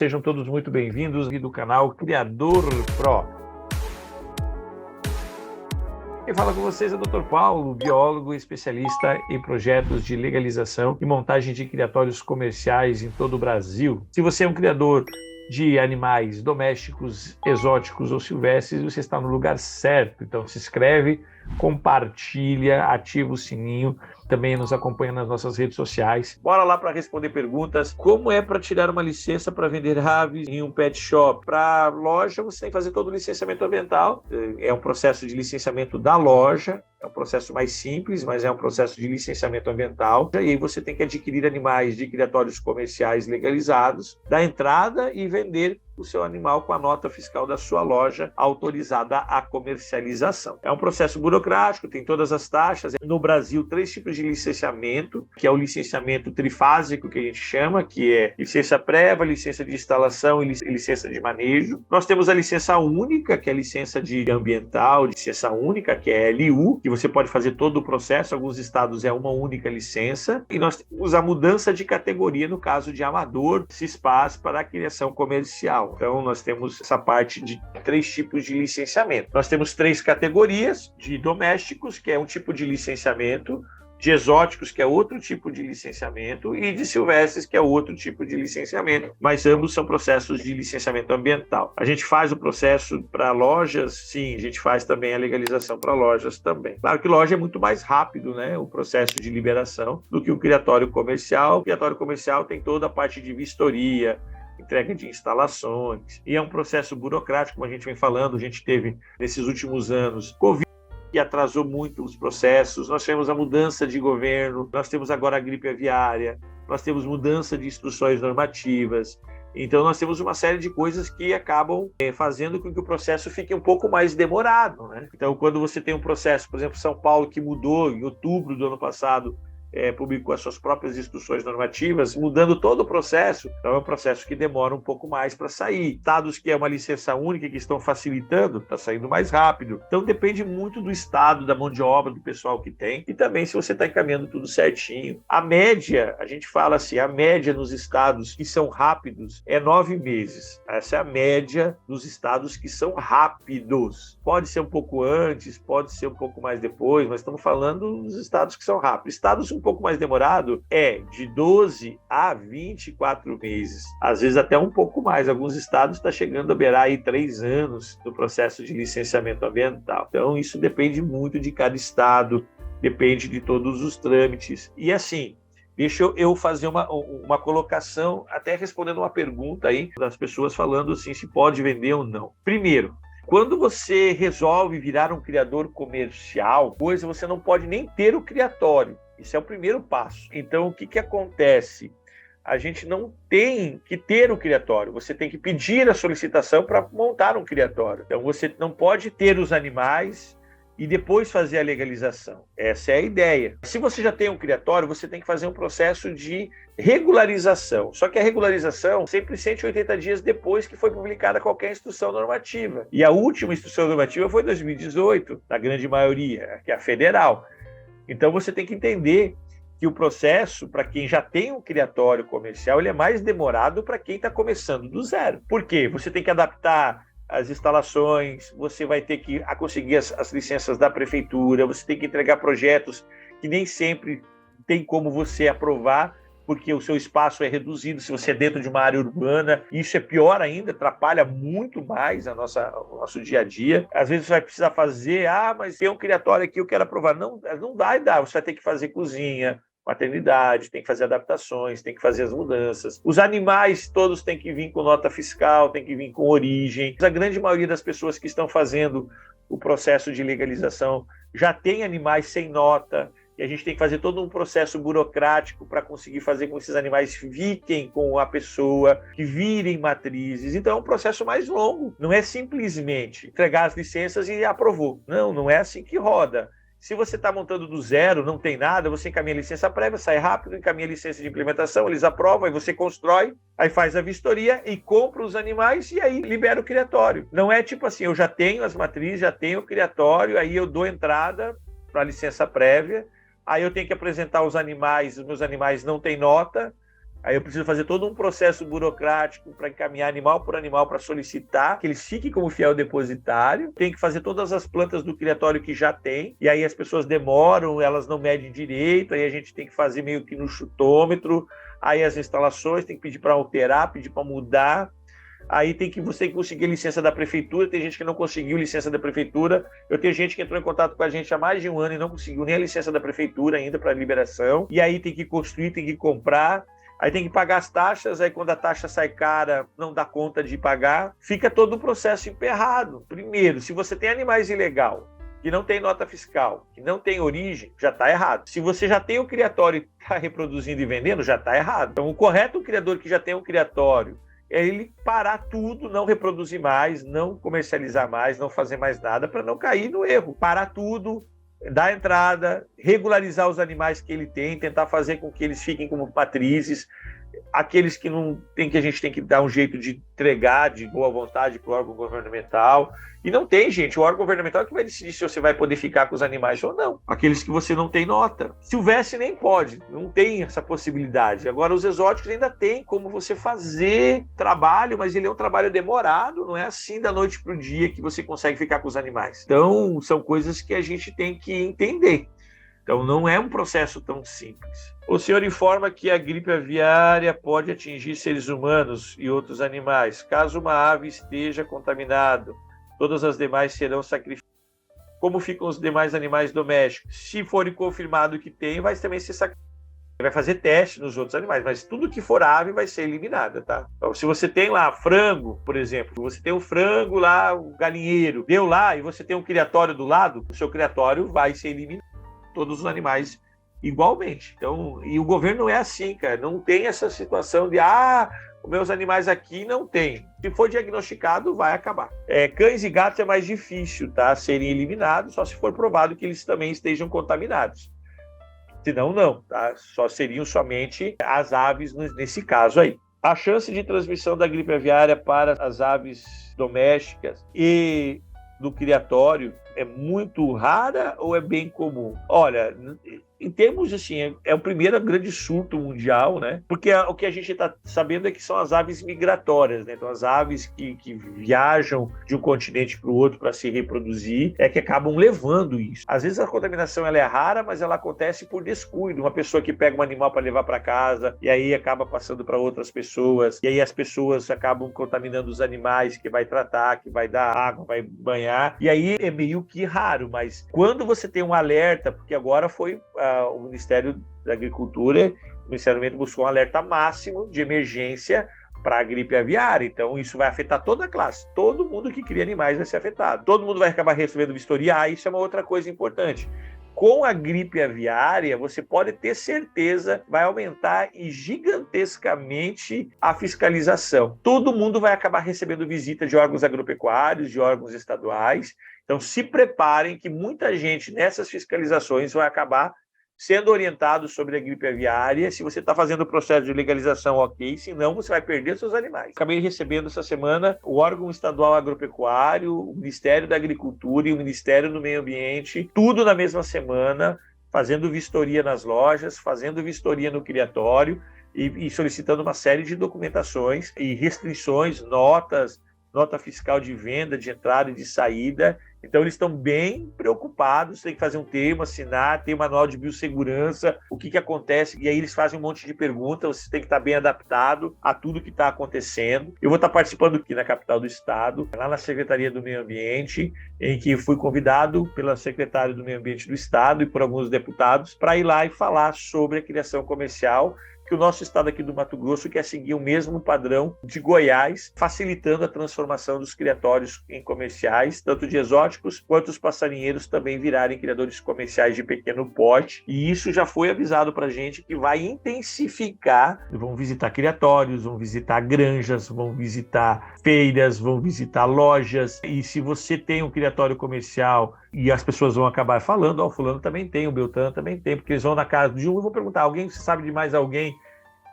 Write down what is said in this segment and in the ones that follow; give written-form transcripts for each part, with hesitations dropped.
Sejam todos muito bem-vindos aqui do canal Criador Pro. Quem fala com vocês é o Dr. Paulo, biólogo e especialista em projetos de legalização e montagem de criatórios comerciais em todo o Brasil. Se você é um criador de animais domésticos, exóticos ou silvestres, você está no lugar certo. Então se inscreve, compartilha, ativa o sininho, também nos acompanha nas nossas redes sociais. Bora lá para responder perguntas. Como é para tirar uma licença para vender aves em um pet shop? Para loja, você tem que fazer todo o licenciamento ambiental. É um processo de licenciamento da loja. É um processo mais simples, mas é um processo de licenciamento ambiental. E aí você tem que adquirir animais de criatórios comerciais legalizados, dar entrada e vender o seu animal com a nota fiscal da sua loja autorizada à comercialização. É um processo burocrático, tem todas as taxas. No Brasil, 3 tipos de licenciamento, que é o licenciamento trifásico, que a gente chama, que é licença prévia, licença de instalação e licença de manejo. Nós temos a licença única, que é a licença de ambiental, licença única, que é LU, que você pode fazer todo o processo. Alguns estados é uma única licença. E nós temos a mudança de categoria, no caso de amador, CISPAS, para a criação comercial. Então, nós temos essa parte de 3 tipos de licenciamento. Nós temos 3 categorias de domésticos, que é um tipo de licenciamento, de exóticos, que é outro tipo de licenciamento, e de silvestres, que é outro tipo de licenciamento, mas ambos são processos de licenciamento ambiental. A gente faz o processo para lojas, sim, a gente faz também a legalização para lojas também. Claro que loja é muito mais rápido, né, o processo de liberação, do que o criatório comercial. O criatório comercial tem toda a parte de vistoria, entrega de instalações, e é um processo burocrático, como a gente vem falando. A gente teve, nesses últimos anos, Covid, que atrasou muito os processos. Nós tivemos a mudança de governo, nós temos agora a gripe aviária, nós temos mudança de instruções normativas. Então, nós temos uma série de coisas que acabam fazendo com que o processo fique um pouco mais demorado, né? Então, quando você tem um processo, por exemplo, São Paulo, que mudou em outubro do ano passado, publicou as suas próprias instruções normativas, mudando todo o processo. Então é um processo que demora um pouco mais para sair. Estados que é uma licença única, que estão facilitando, está saindo mais rápido. Então depende muito do estado, da mão de obra, do pessoal que tem, e também se você está encaminhando tudo certinho. A média, a gente fala assim, a média nos estados que são rápidos é 9 meses. Essa é a média dos estados que são rápidos. Pode ser um pouco antes, pode ser um pouco mais depois, mas estamos falando dos estados que são rápidos. Estados um pouco mais demorado é de 12 a 24 meses, às vezes até um pouco mais. Alguns estados está chegando a beirar aí 3 anos do processo de licenciamento ambiental. Então isso depende muito de cada estado, depende de todos os trâmites. E assim, deixa eu fazer uma colocação, até respondendo uma pergunta aí das pessoas falando assim, se pode vender ou não. Primeiro, quando você resolve virar um criador comercial, você não pode nem ter o criatório. Isso é o primeiro passo. Então, o que acontece? A gente não tem que ter o criatório. Você tem que pedir a solicitação para montar um criatório. Então, você não pode ter os animais e depois fazer a legalização. Essa é a ideia. Se você já tem um criatório, você tem que fazer um processo de regularização. Só que a regularização sempre 180 dias depois que foi publicada qualquer instrução normativa. E a última instrução normativa foi em 2018, na grande maioria, que é a federal. Então você tem que entender que o processo, para quem já tem um criatório comercial, ele é mais demorado para quem está começando do zero. Por quê? Você tem que adaptar as instalações, você vai ter que conseguir as licenças da prefeitura, você tem que entregar projetos que nem sempre tem como você aprovar, porque o seu espaço é reduzido se você é dentro de uma área urbana. Isso é pior ainda, atrapalha muito mais o nosso dia a dia. Às vezes você vai precisar fazer, mas tem um criatório aqui, eu quero aprovar. Não dá, você vai ter que fazer cozinha, maternidade, tem que fazer adaptações, tem que fazer as mudanças. Os animais todos têm que vir com nota fiscal, têm que vir com origem. A grande maioria das pessoas que estão fazendo o processo de legalização já tem animais sem nota, e a gente tem que fazer todo um processo burocrático para conseguir fazer com que esses animais fiquem com a pessoa, que virem matrizes. Então é um processo mais longo. Não é simplesmente entregar as licenças e aprovou. Não é assim que roda. Se você está montando do zero, não tem nada, você encaminha a licença prévia, sai rápido, encaminha a licença de implementação, eles aprovam, aí você constrói, aí faz a vistoria e compra os animais e aí libera o criatório. Não é tipo assim, eu já tenho as matrizes, já tenho o criatório, aí eu dou entrada para a licença prévia, aí eu tenho que apresentar os meus animais não têm nota, Aí eu preciso fazer todo um processo burocrático para encaminhar animal por animal para solicitar que eles fiquem como fiel depositário. Tem que fazer todas as plantas do criatório que já tem. E aí as pessoas demoram, elas não medem direito. Aí a gente tem que fazer meio que no chutômetro. Aí as instalações tem que pedir para alterar, pedir para mudar. Aí você tem que conseguir licença da prefeitura. Tem gente que não conseguiu licença da prefeitura. Eu tenho gente que entrou em contato com a gente há mais de um ano e não conseguiu nem a licença da prefeitura ainda para liberação. E aí tem que construir, tem que comprar. Aí tem que pagar as taxas, aí quando a taxa sai cara, não dá conta de pagar, fica todo o processo emperrado. Primeiro, se você tem animais ilegais, que não tem nota fiscal, que não tem origem, já está errado. Se você já tem o criatório e está reproduzindo e vendendo, já está errado. Então, o correto criador que já tem um criatório é ele parar tudo, não reproduzir mais, não comercializar mais, não fazer mais nada, para não cair no erro. Parar tudo, dar entrada, regularizar os animais que ele tem, tentar fazer com que eles fiquem como matrizes, aqueles que não tem, que a gente tem que dar um jeito de entregar de boa vontade para o órgão governamental. E não tem, gente, o órgão governamental que vai decidir se você vai poder ficar com os animais ou não. Aqueles que você não tem nota. Silvestre nem pode, não tem essa possibilidade. Agora, os exóticos ainda tem como você fazer trabalho, mas ele é um trabalho demorado, não é assim da noite para o dia que você consegue ficar com os animais. Então, são coisas que a gente tem que entender. Então, não é um processo tão simples. O senhor informa que a gripe aviária pode atingir seres humanos e outros animais. Caso uma ave esteja contaminada, todas as demais serão sacrificadas. Como ficam os demais animais domésticos? Se for confirmado que tem, vai também ser sacrificado. Vai fazer teste nos outros animais, mas tudo que for ave vai ser eliminada, tá? Então, se você tem lá frango, por exemplo, você tem o frango lá, o galinheiro, deu lá e você tem um criatório do lado, o seu criatório vai ser eliminado. Todos os animais igualmente. Então, e o governo não é assim, cara. Não tem essa situação de os meus animais aqui não tem. Se for diagnosticado, vai acabar. Cães e gatos é mais difícil, tá? Serem eliminados, só se for provado que eles também estejam contaminados. Senão, não, tá? Só seriam somente as aves nesse caso aí. A chance de transmissão da gripe aviária para as aves domésticas e do criatório é muito rara ou é bem comum? Olha, em termos assim, é o primeiro grande surto mundial, né? Porque o que a gente está sabendo é que são as aves migratórias, né? Então, as aves que viajam de um continente para o outro para se reproduzir é que acabam levando isso. Às vezes a contaminação ela é rara, mas ela acontece por descuido. Uma pessoa que pega um animal para levar para casa e aí acaba passando para outras pessoas, e aí as pessoas acabam contaminando os animais que vai tratar, que vai dar água, vai banhar, e aí é meio que raro, mas quando você tem um alerta, porque agora foi o Ministério da Agricultura, o Ministério do Ambiente buscou um alerta máximo de emergência para a gripe aviária, então isso vai afetar toda a classe, todo mundo que cria animais vai ser afetado, todo mundo vai acabar recebendo vistoria. Isso é uma outra coisa importante. Com a gripe aviária, você pode ter certeza, vai aumentar gigantescamente a fiscalização. Todo mundo vai acabar recebendo visita de órgãos agropecuários, de órgãos estaduais. Então, se preparem que muita gente nessas fiscalizações vai acabar sendo orientado sobre a gripe aviária. Se você está fazendo o processo de legalização, ok, senão você vai perder seus animais. Acabei recebendo essa semana o órgão estadual agropecuário, o Ministério da Agricultura e o Ministério do Meio Ambiente, tudo na mesma semana, fazendo vistoria nas lojas, fazendo vistoria no criatório e solicitando uma série de documentações e restrições, nota fiscal de venda, de entrada e de saída. Então, eles estão bem preocupados, tem que fazer um termo, assinar, tem um manual de biossegurança, o que acontece, e aí eles fazem um monte de perguntas, você tem que estar bem adaptado a tudo que está acontecendo. Eu vou estar participando aqui na capital do estado, lá na Secretaria do Meio Ambiente, em que fui convidado pela secretária do Meio Ambiente do estado e por alguns deputados para ir lá e falar sobre a criação comercial, que o nosso estado aqui do Mato Grosso quer seguir o mesmo padrão de Goiás, facilitando a transformação dos criatórios em comerciais, tanto de exóticos quanto os passarinheiros também virarem criadores comerciais de pequeno porte. E isso já foi avisado para a gente que vai intensificar. Vão visitar criatórios, vão visitar granjas, vão visitar feiras, vão visitar lojas. E se você tem um criatório comercial e as pessoas vão acabar falando, o fulano também tem, o Beltrano também tem, porque eles vão na casa de um e vão perguntar, você sabe de mais alguém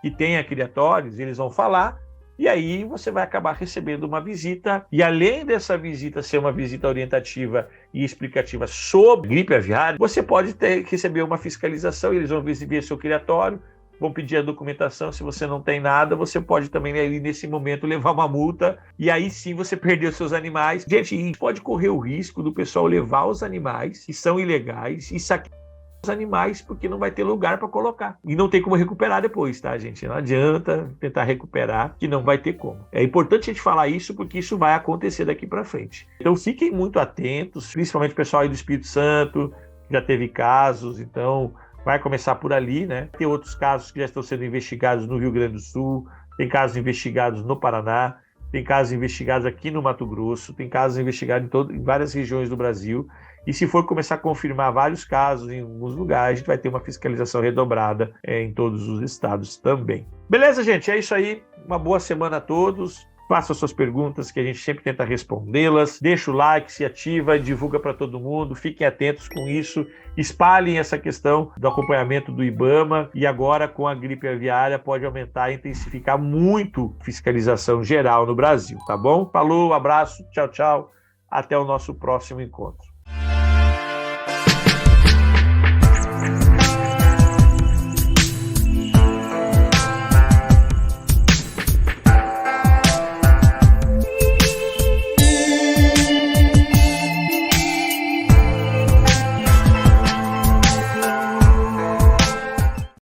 que tenha criatórios? Eles vão falar, e aí você vai acabar recebendo uma visita, e além dessa visita ser uma visita orientativa e explicativa sobre gripe aviária, você pode receber uma fiscalização, eles vão ver seu criatório, vão pedir a documentação. Se você não tem nada, você pode também, ali, nesse momento, levar uma multa, e aí sim você perdeu seus animais. Gente, pode correr o risco do pessoal levar os animais, que são ilegais, e saquear os animais, porque não vai ter lugar para colocar. E não tem como recuperar depois, tá, gente? Não adianta tentar recuperar, que não vai ter como. É importante a gente falar isso, porque isso vai acontecer daqui para frente. Então fiquem muito atentos, principalmente o pessoal aí do Espírito Santo, já teve casos, então vai começar por ali, né? Tem outros casos que já estão sendo investigados no Rio Grande do Sul, tem casos investigados no Paraná, tem casos investigados aqui no Mato Grosso, tem casos investigados em várias regiões do Brasil. E se for começar a confirmar vários casos em alguns lugares, a gente vai ter uma fiscalização redobrada em todos os estados também. Beleza, gente? É isso aí. Uma boa semana a todos. Faça suas perguntas, que a gente sempre tenta respondê-las. Deixa o like, se ativa, divulga para todo mundo. Fiquem atentos com isso. Espalhem essa questão do acompanhamento do IBAMA. E agora, com a gripe aviária, pode aumentar e intensificar muito a fiscalização geral no Brasil, tá bom? Falou, abraço, tchau, tchau. Até o nosso próximo encontro.